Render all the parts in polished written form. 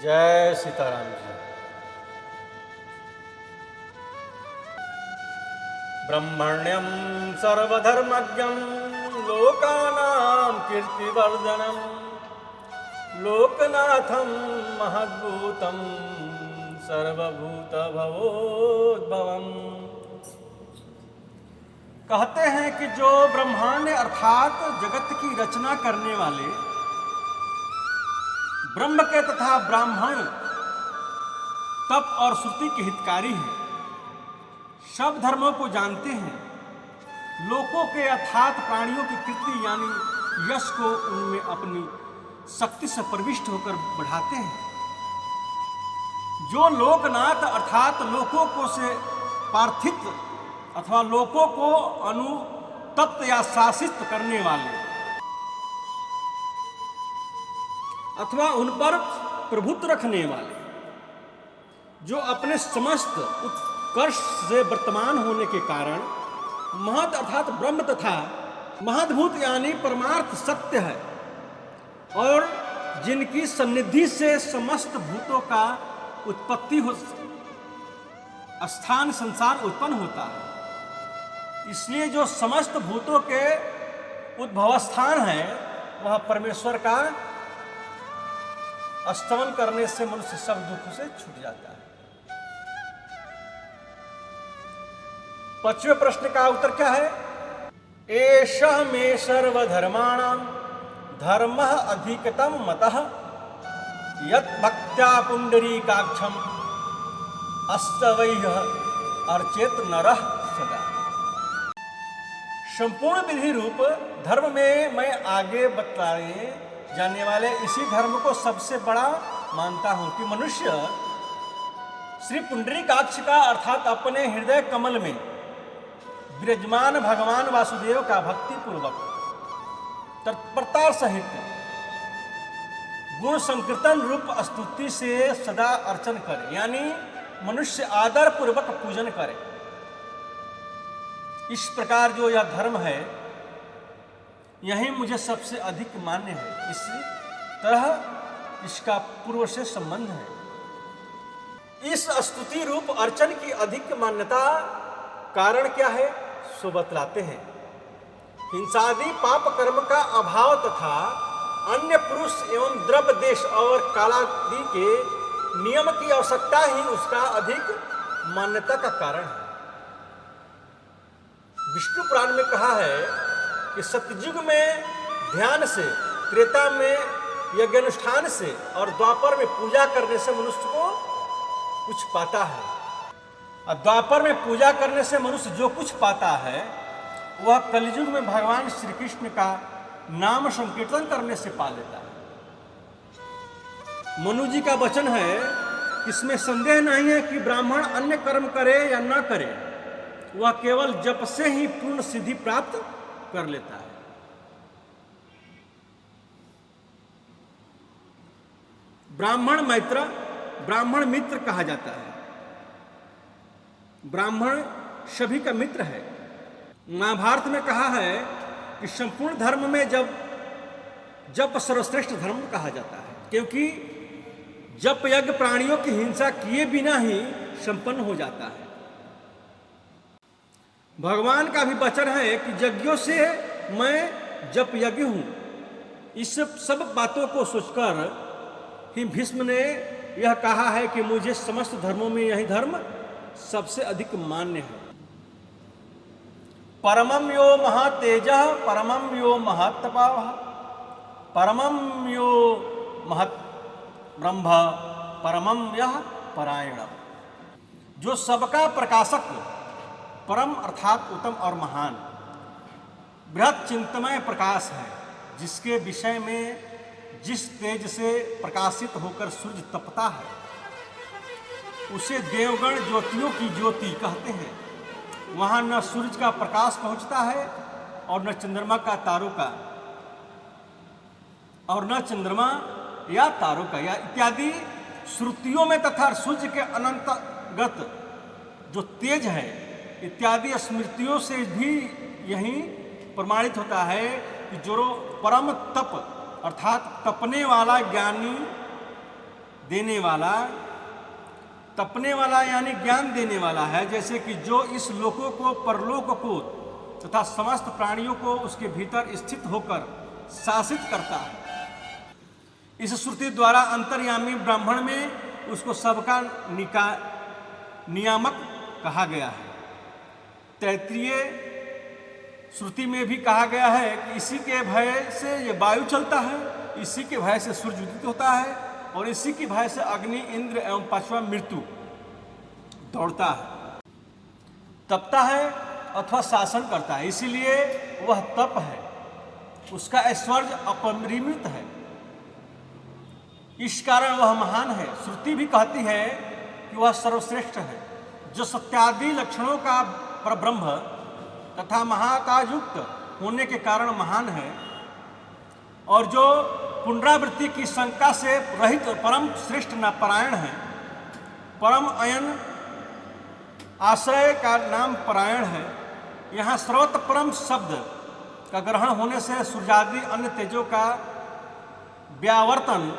जय सीताराम जी। ब्रह्मण्यं सर्वधर्मज्ञं लोकानां कीर्तिवर्धनं लोकनाथं महद्भूतं सर्वभूतभवोद्भवम्। कहते हैं कि जो ब्रह्मांड अर्थात जगत की रचना करने वाले ब्रह्म के तथा ब्राह्मण तप और श्रुति के हितकारी हैं, सब धर्मों को जानते हैं, लोकों के अर्थात प्राणियों की कीर्ति यानी यश को उनमें अपनी शक्ति से प्रविष्ट होकर बढ़ाते हैं। जो लोकनाथ अर्थात लोकों को से पार्थित अथवा लोकों को अनुतप्त या शासित करने वाले अथवा उन पर प्रभुत्व रखने वाले, जो अपने समस्त उत्कर्ष से वर्तमान होने के कारण महत् अर्थात ब्रह्म तथा महद्भूत यानी परमार्थ सत्य है, और जिनकी सन्निधि से समस्त भूतों का उत्पत्ति हो स्थान संसार उत्पन्न होता है। इसलिए जो समस्त भूतों के उद्भव स्थान है वह परमेश्वर का स्तमन करने से मनुष्य सब दुख से छूट जाता है। 5वें प्रश्न का उत्तर क्या है? एष मे सर्वधर्माणां धर्मः अधिकतम मतः यत् भक्त्या पुंडरीकाक्षं अस्तवैः अर्चेत नरः सदा। संपूर्ण विधि रूप धर्म में मैं आगे बतलाए जाने वाले इसी धर्म को सबसे बड़ा मानता हूं कि मनुष्य श्री पुंडरीकाक्ष का अर्थात अपने हृदय कमल में विराजमान भगवान वासुदेव का भक्ति पूर्वक तत्परता सहित गुण संकीर्तन रूप स्तुति से सदा अर्चन करे, यानी मनुष्य आदर पूर्वक पूजन करे। इस प्रकार जो यह धर्म है यही मुझे सबसे अधिक मान्य है। इसी तरह इसका पूर्व से संबंध है। इस स्तुति रूप अर्चन की अधिक मान्यता कारण क्या है सो बतलाते हैं। हिंसादि पाप कर्म का अभाव तथा अन्य पुरुष एवं द्रव्य देश और कालादि के नियम की आवश्यकता ही उसका अधिक मान्यता का कारण है। विष्णु पुराण में कहा है कि सतयुग में ध्यान से, त्रेता में यज्ञानुष्ठान से और द्वापर में पूजा करने से मनुष्य को कुछ पाता है। और द्वापर में पूजा करने से मनुष्य जो कुछ पाता है वह कलयुग में भगवान श्री कृष्ण का नाम संकीर्तन करने से पा लेता है। मनु जी का वचन है, इसमें संदेह नहीं है कि ब्राह्मण अन्य कर्म करे या न करे, वह केवल जप से ही पूर्ण सिद्धि प्राप्त कर लेता है। ब्राह्मण मैत्र, ब्राह्मण मित्र कहा जाता है। ब्राह्मण सभी का मित्र है। महाभारत में कहा है कि संपूर्ण धर्म में जप सर्वश्रेष्ठ धर्म कहा जाता है, क्योंकि जप यज्ञ प्राणियों की हिंसा किए बिना ही संपन्न हो जाता है। भगवान का भी वचन है कि यज्ञों से मैं जप यज्ञ हूं। इस सब बातों को सोचकर ही भीष्म ने यह कहा है कि मुझे समस्त धर्मों में यही धर्म सबसे अधिक मान्य है। परमं यो महातेजः परमं यो महातपः परमं यो महत् ब्रह्म परमं यः परायणः। जो सबका प्रकाशक, परम अर्थात उत्तम और महान बृहत् चिंतमय प्रकाश है, जिसके विषय में जिस तेज से प्रकाशित होकर सूर्य तपता है उसे देवगण ज्योतियों की ज्योति कहते हैं। वहाँ न सूर्य का प्रकाश पहुँचता है और न चंद्रमा का तारों का, और न चंद्रमा या तारों का या इत्यादि श्रुतियों में तथा सूर्य के अनंतगत जो तेज है इत्यादि स्मृतियों से भी यही प्रमाणित होता है कि जो परम तप अर्थात तपने वाला ज्ञानी देने वाला, तपने वाला यानी ज्ञान देने वाला है, जैसे कि जो इस लोकों को, परलोक को तथा समस्त प्राणियों को उसके भीतर स्थित होकर शासित करता है। इस श्रुति द्वारा अंतर्यामी ब्राह्मण में उसको सबका नियामक कहा गया है। तैत्तिरीय श्रुति में भी कहा गया है कि इसी के भय से ये वायु चलता है, इसी के भय से सूर्य उदित होता है और इसी के भय से अग्नि, इंद्र एवं पांचवा मृत्यु दौड़ता है, तपता है अथवा शासन करता है। इसीलिए वह तप है, उसका ऐश्वर्य अपरिमित है, इस कारण वह महान है। श्रुति भी कहती है कि वह सर्वश्रेष्ठ है, जो सत्यादि लक्षणों का परब्रह्म तथा महाकायुक्त होने के कारण महान है और जो पुनरावृत्ति की शंका से रहित और परम श्रेष्ठ नापरायण है। परम अयन आश्रय का नाम परायण है। यहाँ सर्वत्र परम शब्द का ग्रहण होने से सूर्यादि अन्य तेजों का व्यावर्तन,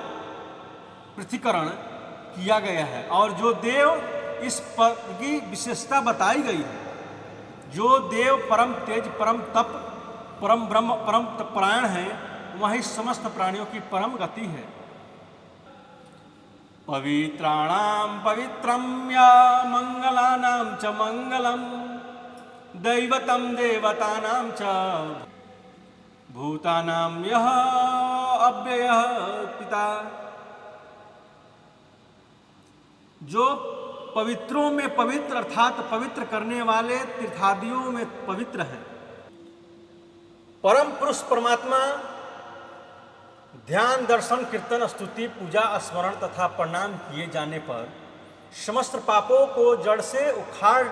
पृथ्वीकरण किया गया है। और जो देव इस पद की विशेषता बताई गई है, जो देव परम तेज, परम तप, परम ब्रह्म, परम तपरायण है, वही समस्त प्राणियों की परम गति है। पवित्राणाम पवित्रम या मंगलानाम च मंगलम, दैवतम देवतानाम च भूतानाम यह अव्ययः पिता। जो पवित्रों में पवित्र अर्थात पवित्र करने वाले तीर्थादियों में पवित्र है। परम पुरुष परमात्मा ध्यान, दर्शन, कीर्तन, स्तुति, पूजा, स्मरण तथा प्रणाम किए जाने पर समस्त पापों को जड़ से उखाड़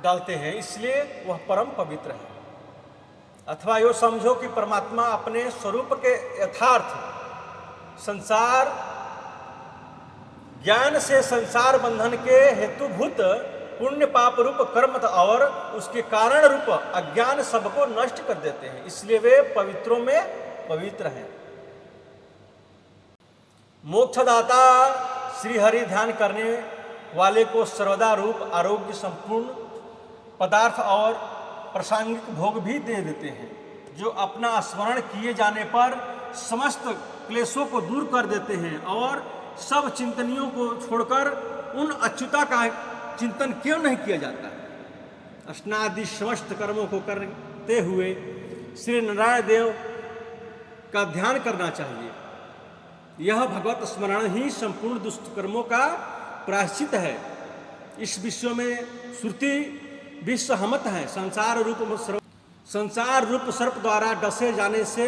डालते हैं, इसलिए वह परम पवित्र है। अथवा यो समझो कि परमात्मा अपने स्वरूप के यथार्थ संसार ज्ञान से संसार बंधन के हेतुभूत पुण्य पाप रूप कर्म और उसके कारण रूप अज्ञान सबको नष्ट कर देते हैं, इसलिए वे पवित्रों में पवित्र हैं। मोक्षदाता श्री हरि ध्यान करने वाले को सर्वदा रूप, आरोग्य, संपूर्ण पदार्थ और प्रासंगिक भोग भी दे देते हैं, जो अपना स्मरण किए जाने पर समस्त क्लेशों को दूर कर देते हैं और सब चिंतनियों को छोड़कर उन अच्युता का चिंतन क्यों नहीं किया जाता है। स्नादि समस्त कर्मों को करते हुए श्री नारायण देव का ध्यान करना चाहिए। यह भगवत स्मरण ही संपूर्ण दुष्ट कर्मों का प्रायश्चित है। इस विश्व में श्रुति भी सहमत है। संसार रूप सर्प द्वारा डसे जाने से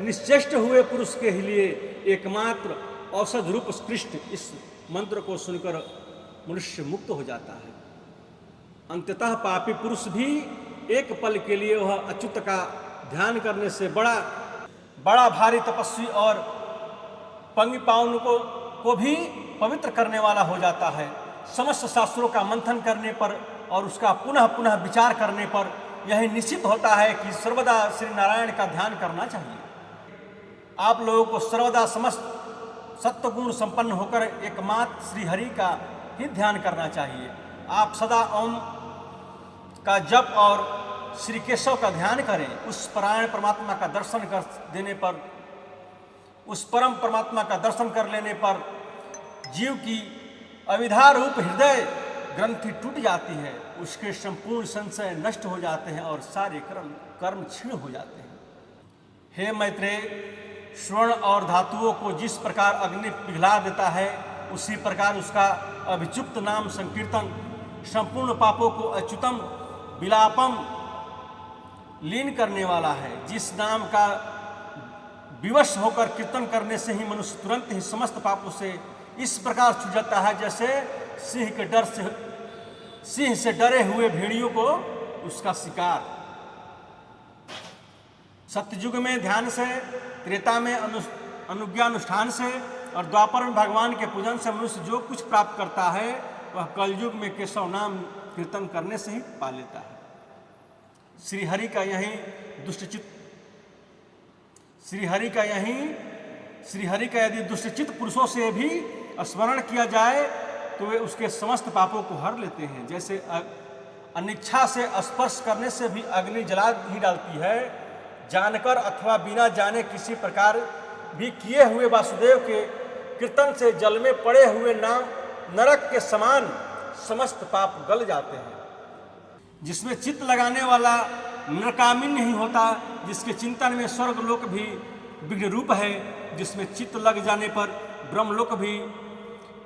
निश्चेष्ट हुए पुरुष के लिए एकमात्र औषध रूप कृष्ण इस मंत्र को सुनकर मनुष्य मुक्त हो जाता है। अंततः पापी पुरुष भी एक पल के लिए वह अच्युत का ध्यान करने से बड़ा भारी तपस्वी और पंगी पावन को भी पवित्र करने वाला हो जाता है। समस्त शास्त्रों का मंथन करने पर और उसका पुनः पुनः विचार करने पर यही निश्चित होता है कि सर्वदा श्री नारायण का ध्यान करना चाहिए। आप लोगों को सर्वदा समस्त सत्वगुण संपन्न होकर एकमात्र श्री हरि का ही ध्यान करना चाहिए। आप सदा ओम का जप और श्री केशव का ध्यान करें। उस परायण परमात्मा का दर्शन कर देने पर, उस परम परमात्मा का दर्शन कर लेने पर जीव की अविद्या रूप हृदय ग्रंथि टूट जाती है, उसके संपूर्ण संशय नष्ट हो जाते हैं और सारे कर्म क्षीण हो जाते हैं। हे मैत्रेय, स्वर्ण और धातुओं को जिस प्रकार अग्नि पिघला देता है, उसी प्रकार उसका अभिचुप्त नाम संकीर्तन संपूर्ण पापों को अच्युतम विलापम लीन करने वाला है। जिस नाम का विवश होकर कीर्तन करने से ही मनुष्य तुरंत ही समस्त पापों से इस प्रकार छूट जाता है, जैसे सिंह से डरे हुए भेड़ियों को उसका शिकार। सत्ययुग में ध्यान से, त्रेता में अनुज्ञानुष्ठान से और द्वापर में भगवान के पूजन से मनुष्य जो कुछ प्राप्त करता है वह कलयुग में केशव नाम कीर्तन करने से ही पा लेता है। श्री हरि का यही श्रीहरि का यदि दुष्टचित पुरुषों से भी स्मरण किया जाए तो वे उसके समस्त पापों को हर लेते हैं। जैसे अनिच्छा से स्पर्श करने से भी अग्नि जला ही डालती है, जानकर अथवा बिना जाने किसी प्रकार भी किए हुए वासुदेव के कीर्तन से जल में पड़े हुए नाम नरक के समान समस्त पाप गल जाते हैं। जिसमें चित्त लगाने वाला नरकामी नहीं होता, जिसके चिंतन में स्वर्गलोक भी विघ्न रूप है, जिसमें चित्त लग जाने पर ब्रह्मलोक भी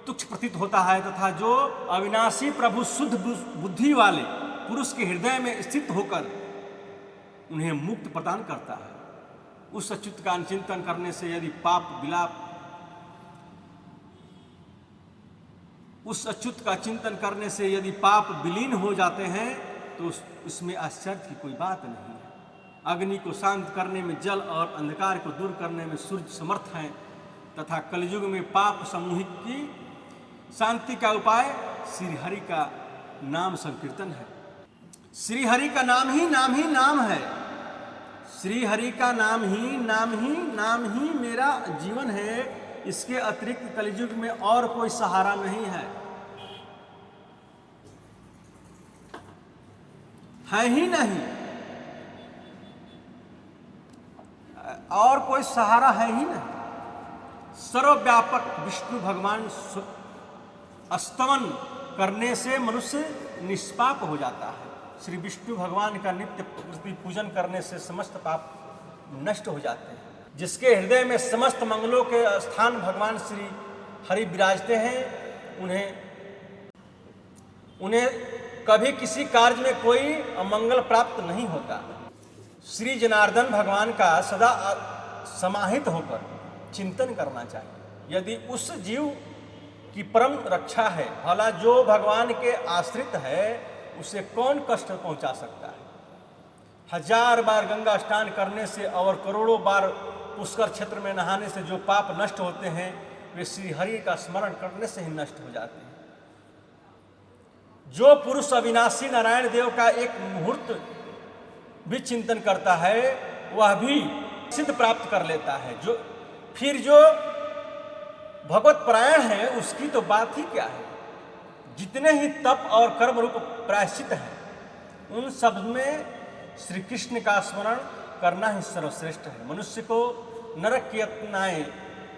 तुच्छ प्रतीत होता है, तथा जो अविनाशी प्रभु शुद्ध बुद्धि वाले पुरुष के हृदय में स्थित होकर उन्हें मुक्त प्रदान करता है, उस अच्युत का चिंतन करने से यदि पाप विलाप उस अच्युत का चिंतन करने से यदि पाप विलीन हो जाते हैं तो इसमें आश्चर्य की कोई बात नहीं है। अग्नि को शांत करने में जल और अंधकार को दूर करने में सूर्य समर्थ हैं, तथा कलयुग में पाप समूहिक की शांति का उपाय श्रीहरि का नाम संकीर्तन है। श्रीहरि का नाम ही नाम है। श्रीहरि का नाम ही मेरा जीवन है। इसके अतिरिक्त कलयुग में और कोई सहारा नहीं है ही नहीं, और कोई सहारा है ही नहीं। सर्वव्यापक विष्णु भगवान स्तमन करने से मनुष्य निष्पाप हो जाता है। श्री विष्णु भगवान का नित्य पूजन करने से समस्त पाप नष्ट हो जाते हैं। जिसके हृदय में समस्त मंगलों के स्थान भगवान श्री हरि विराजते हैं, उन्हें कभी किसी कार्य में कोई अमंगल प्राप्त नहीं होता। श्री जनार्दन भगवान का सदा समाहित होकर चिंतन करना चाहिए। यदि उस जीव की परम रक्षा है, भला जो भगवान के आश्रित है उसे कौन कष्ट पहुंचा सकता है। 1000 बार गंगा स्नान करने से और करोड़ों बार पुष्कर क्षेत्र में नहाने से जो पाप नष्ट होते हैं वे श्री हरि का स्मरण करने से ही नष्ट हो जाते हैं। जो पुरुष अविनाशी नारायण देव का एक मुहूर्त भी चिंतन करता है वह भी सिद्ध प्राप्त कर लेता है। जो भगवत परायण है उसकी तो बात ही क्या है। जितने ही तप और कर्म रूप प्रायश्चित हैं उन सब में श्री कृष्ण का स्मरण करना ही सर्वश्रेष्ठ है। मनुष्य को नरक की यातनाएं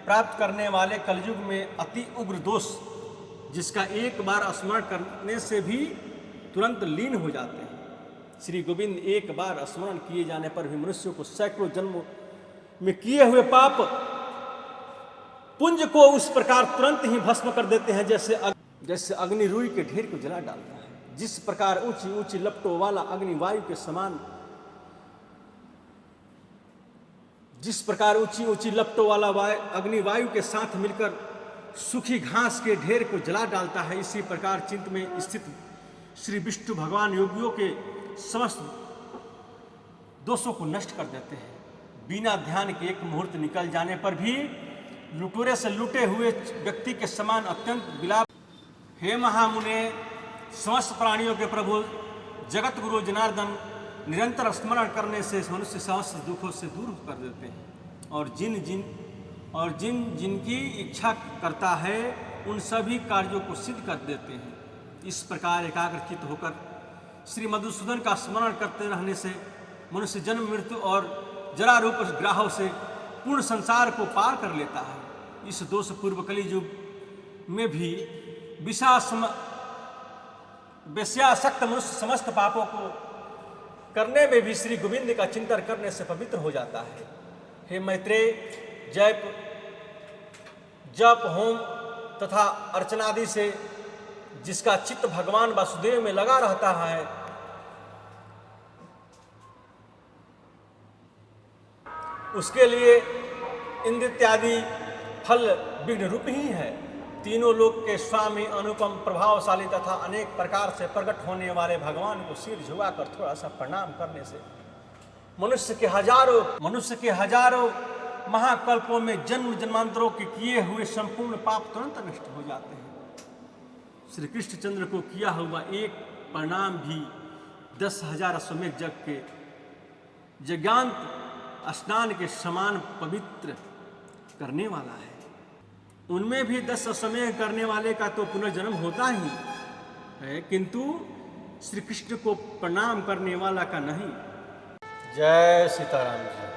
प्राप्त करने वाले कलयुग में अति उग्र दोष, जिसका एक बार स्मरण करने से भी तुरंत लीन हो जाते हैं। श्री गोविंद एक बार स्मरण किए जाने पर भी मनुष्य को सैकड़ों जन्मों में किए हुए पाप पुंज को उस प्रकार तुरंत ही भस्म कर देते हैं जैसे अग्नि रुई के ढेर को जला डालता है। जिस प्रकार ऊंची ऊंची लपटों वाला अग्नि वायु के समान जिस प्रकार ऊंची ऊंची लपटों वाला अग्नि वायु के साथ मिलकर सूखी घास के ढेर को जला डालता है, इसी प्रकार चिंत में स्थित श्री विष्णु भगवान योगियों के समस्त दोषों को नष्ट कर देते हैं। बिना ध्यान के एक मुहूर्त निकल जाने पर भी लुटेरे से लूटे हुए व्यक्ति के समान अत्यंत विलाप। हे महामुने, समस्त प्राणियों के प्रभु जगत गुरु जनार्दन निरंतर स्मरण करने से मनुष्य समस्त दुखों से दूर कर देते हैं और जिनकी इच्छा करता है उन सभी कार्यों को सिद्ध कर देते हैं। इस प्रकार एकाग्रचित होकर श्री मधुसूदन का स्मरण करते रहने से मनुष्य जन्म मृत्यु और जरा रूप ग्राहों से पूर्ण संसार को पार कर लेता है। इस दोष पूर्व कली युग में भी वेश्यासक्त मनुष्य समस्त पापों को करने में भी श्री गोविंद का चिंतन करने से पवित्र हो जाता है। हे मैत्रेय, जप होम तथा अर्चनादि से जिसका चित्त भगवान वासुदेव में लगा रहता है उसके लिए इंद्र इत्यादि फल विघ्न रूप ही है। तीनों लोक के स्वामी, अनुपम, प्रभावशाली तथा अनेक प्रकार से प्रकट होने वाले भगवान को सिर झुकाकर थोड़ा सा प्रणाम करने से मनुष्य के हजारों महाकल्पों में जन्म जन्मांतरों के किए हुए संपूर्ण पाप तुरंत नष्ट हो जाते हैं। श्री कृष्णचंद्र को किया हुआ एक प्रणाम भी 10,000 अश्वमेध जग के यज्ञांत स्नान के समान पवित्र करने वाला है। उनमें भी 10 अश्वमेध करने वाले का तो पुनर्जन्म होता ही है, किंतु श्री कृष्ण को प्रणाम करने वाला का नहीं। जय सीताराम जी।